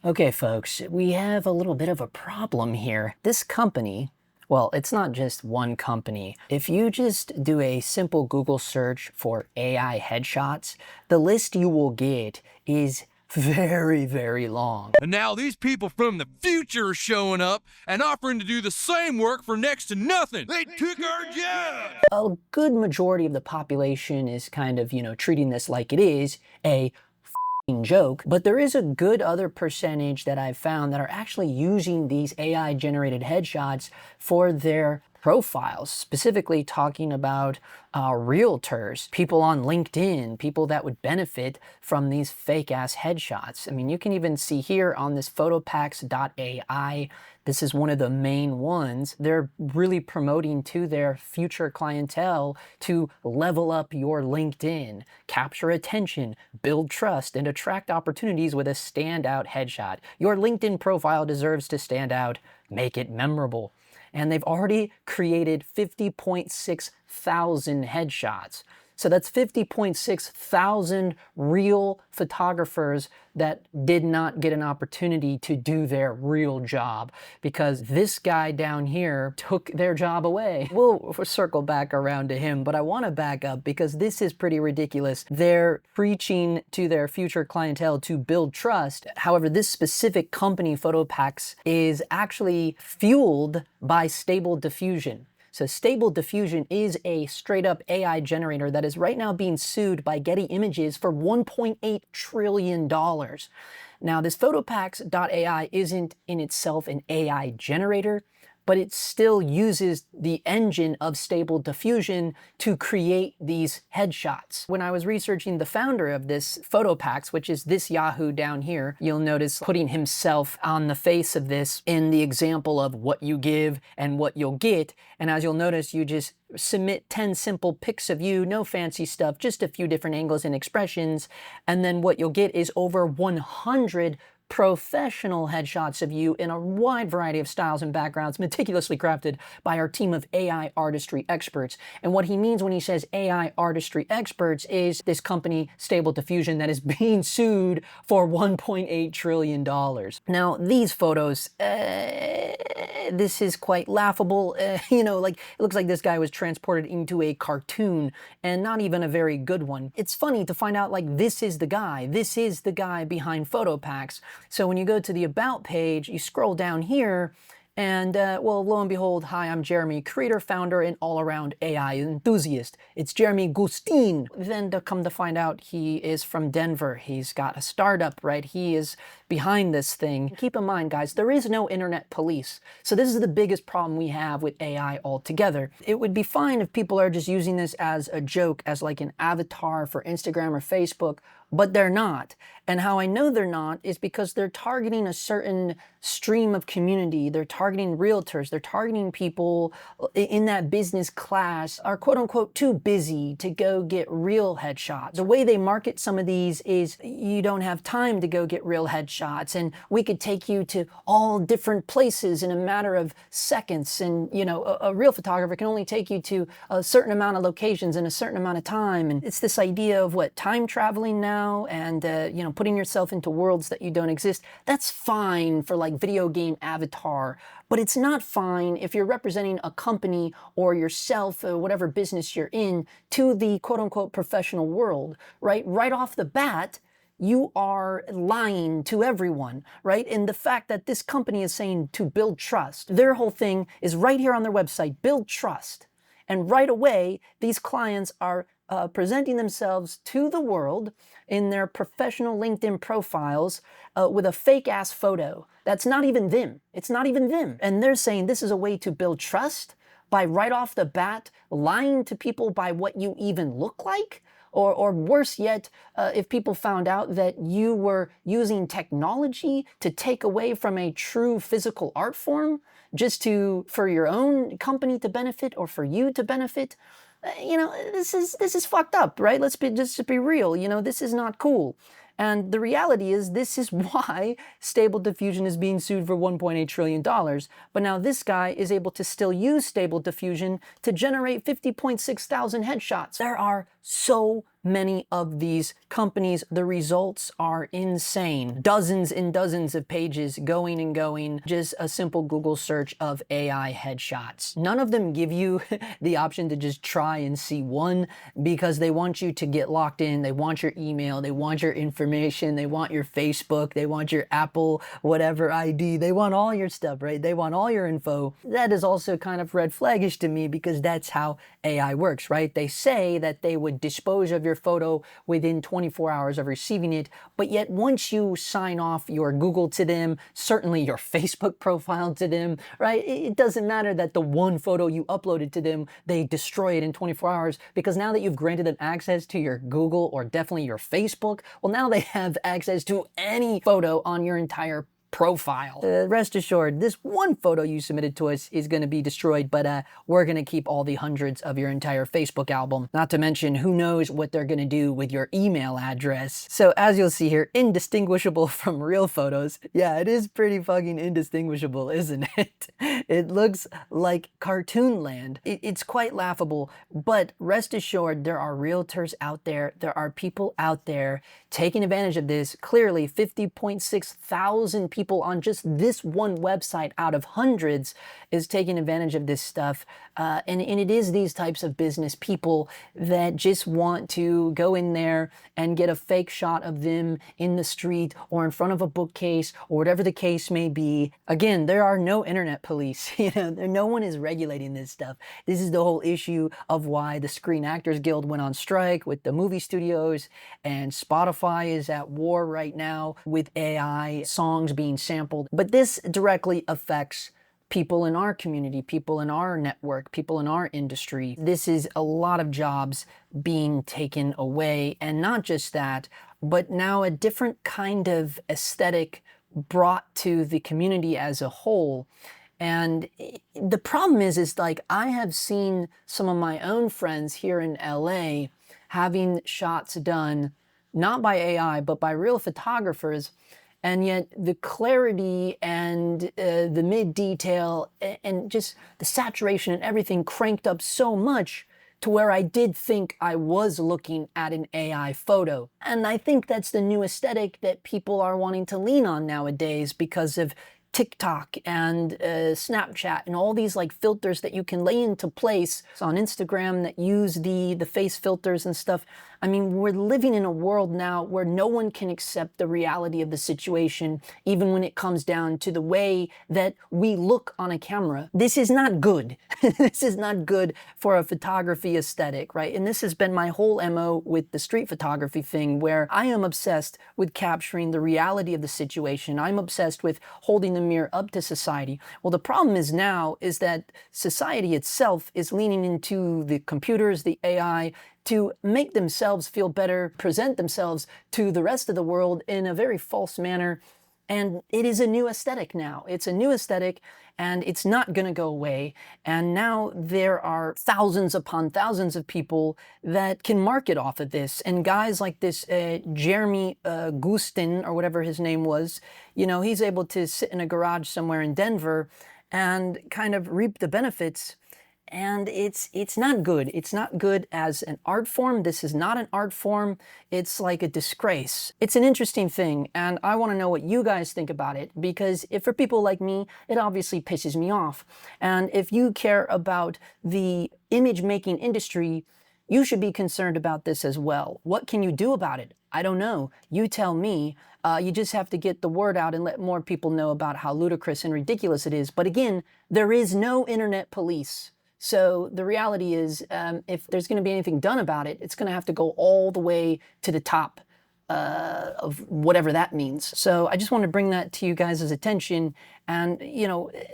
Okay, folks, we have a little bit of a problem here. This company, well, it's not just one company. If you just do a simple Google search for AI headshots, the list you will get is very long. And now these people from the future are showing up and offering to do the same work for next to nothing. They took our job. A good majority of the population is kind of, treating this like it is a joke, but there is a good other percentage that I've found that are actually using these AI generated headshots for their profiles, specifically talking about realtors, people on LinkedIn, people that would benefit from these fake ass headshots. I mean, you can even see here on this photopacks.ai, this is one of the main ones. They're really promoting to their future clientele to level up your LinkedIn, capture attention, build trust, and attract opportunities with a standout headshot. Your LinkedIn profile deserves to stand out. Make it memorable. And they've already created 50.6 thousand headshots. So that's 50.6 thousand real photographers that did not get an opportunity to do their real job because this guy down here took their job away. We'll circle back around to him, but I want to back up because this is pretty ridiculous. They're preaching to their future clientele to build trust. However, this specific company, PhotoPacks, is actually fueled by Stable Diffusion. So Stable Diffusion is a straight up AI generator that is right now being sued by Getty Images for $1.8 trillion. Now this photopacks.ai isn't in itself an AI generator, but it still uses the engine of Stable Diffusion to create these headshots. When I was researching the founder of this PhotoPacks, which is this Yahoo down here, you'll notice putting himself on the face of this in the example of what you give and what you'll get. And as you'll notice, you just submit 10 simple pics of you, no fancy stuff, just a few different angles and expressions. And then what you'll get is over 100 professional headshots of you in a wide variety of styles and backgrounds, meticulously crafted by our team of AI artistry experts. And what he means when he says AI artistry experts is this company, Stable Diffusion, that is being sued for $1.8 trillion. Now, these photos, this is quite laughable. Like it looks like this guy was transported into a cartoon and not even a very good one. It's funny to find out like this is the guy behind PhotoPacks. So when you go to the About page, you scroll down here and, well, lo and behold, hi, I'm Jeremy, creator, founder, and all-around AI enthusiast. It's Jeremy Gustin. Then to come to find out, he is from Denver. He's got a startup, right? He is behind this thing. Keep in mind, guys, there is no internet police. So this is the biggest problem we have with AI altogether. It would be fine if people are just using this as a joke, as like an avatar for Instagram or Facebook, but they're not. And how I know they're not is because they're targeting a certain stream of community. They're targeting realtors. They're targeting people in that business class are quote unquote too busy to go get real headshots. The way they market some of these is you don't have time to go get real headshots and we could take you to all different places in a matter of seconds. And a real photographer can only take you to a certain amount of locations in a certain amount of time. And it's this idea of what, time traveling now and putting yourself into worlds that you don't exist. That's fine for like video game avatar, but it's not fine if you're representing a company or yourself or whatever business you're in to the quote unquote professional world, right? Right off the bat, you are lying to everyone, right? And the fact that this company is saying to build trust, their whole thing is right here on their website, build trust. And right away, these clients are presenting themselves to the world in their professional LinkedIn profiles with a fake ass photo. That's not even them. It's not even them. And they're saying this is a way to build trust by right off the bat lying to people by what you even look like. Or worse yet, if people found out that you were using technology to take away from a true physical art form just for your own company to benefit or for you to benefit, this is fucked up, right? Let's be real. This is not cool. And the reality is this is why Stable Diffusion is being sued for $1.8 trillion. But now this guy is able to still use Stable Diffusion to generate 50.6 thousand headshots. There are so many of these companies. The results are insane. Dozens and dozens of pages going and going, just a simple Google search of AI headshots. None of them give you the option to just try and see one, because they want you to get locked in. They want your email, they want your information, they want your Facebook, they want your Apple whatever ID, they want all your stuff, right? They want all your info. That is also kind of red flaggish to me, because that's how AI works, right? They say that they would dispose of your photo within 24 hours of receiving it, but yet once you sign off your Google to them, certainly your Facebook profile to them, right? It doesn't matter that the one photo you uploaded to them, they destroy it in 24 hours, because now that you've granted them access to your Google or definitely your Facebook, well, now they have access to any photo on your entire profile. Rest assured, this one photo you submitted to us is going to be destroyed, but we're going to keep all the hundreds of your entire Facebook album. Not to mention, who knows what they're going to do with your email address. So as you'll see here, indistinguishable from real photos. Yeah, it is pretty fucking indistinguishable, isn't it? It looks like cartoon land. It's quite laughable, but rest assured, there are realtors out there. There are people out there taking advantage of this. Clearly, 50.6 thousand people on just this one website out of hundreds is taking advantage of this stuff. And it is these types of business people that just want to go in there and get a fake shot of them in the street or in front of a bookcase or whatever the case may be. Again, there are no internet police. No one is regulating this stuff. This is the whole issue of why the Screen Actors Guild went on strike with the movie studios, and Spotify is at war right now with AI songs being sampled. But this directly affects people in our community, people in our network, people in our industry. This is a lot of jobs being taken away, and not just that, but now a different kind of aesthetic brought to the community as a whole. And the problem is like, I have seen some of my own friends here in LA having shots done, not by AI, but by real photographers. And yet the clarity and the mid-detail and just the saturation and everything cranked up so much to where I did think I was looking at an AI photo. And I think that's the new aesthetic that people are wanting to lean on nowadays because of TikTok and Snapchat and all these like filters that you can lay into place on Instagram that use the face filters and stuff. I mean, we're living in a world now where no one can accept the reality of the situation, even when it comes down to the way that we look on a camera. This is not good. This is not good for a photography aesthetic, right? And this has been my whole MO with the street photography thing, where I am obsessed with capturing the reality of the situation. I'm obsessed with holding the mirror up to society. Well, the problem is now is that society itself is leaning into the computers, the AI, to make themselves feel better, present themselves to the rest of the world in a very false manner. And it is a new aesthetic now. It's a new aesthetic, and it's not gonna go away. And now there are thousands upon thousands of people that can market off of this. And guys like this Jeremy Gustin, or whatever his name was, he's able to sit in a garage somewhere in Denver and kind of reap the benefits. And it's not good. It's not good as an art form. This is not an art form. It's like a disgrace. It's an interesting thing, and I want to know what you guys think about it, because if for people like me, it obviously pisses me off. And if you care about the image-making industry, you should be concerned about this as well. What can you do about it? I don't know. You tell me. You just have to get the word out and let more people know about how ludicrous and ridiculous it is. But again, there is no internet police. So the reality is, if there's going to be anything done about it, it's going to have to go all the way to the top of whatever that means. So I just want to bring that to you guys' attention. And,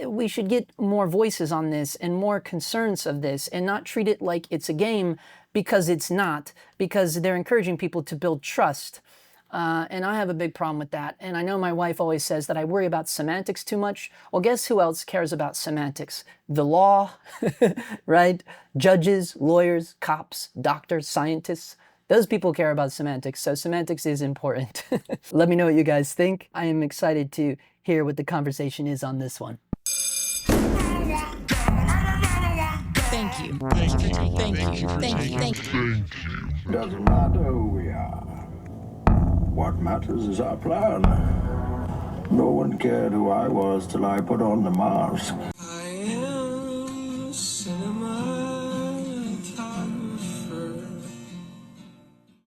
we should get more voices on this and more concerns of this, and not treat it like it's a game, because it's not, because they're encouraging people to build trust. And I have a big problem with that. And I know my wife always says that I worry about semantics too much. Well, guess who else cares about semantics? The law, right? Judges, lawyers, cops, doctors, scientists. Those people care about semantics. So semantics is important. Let me know what you guys think. I am excited to hear what the conversation is on this one. Thank you. Thank you. Thank you. Thank you. Thank you. Doesn't matter who we are. What matters is our plan. No one cared who I was till I put on the mask.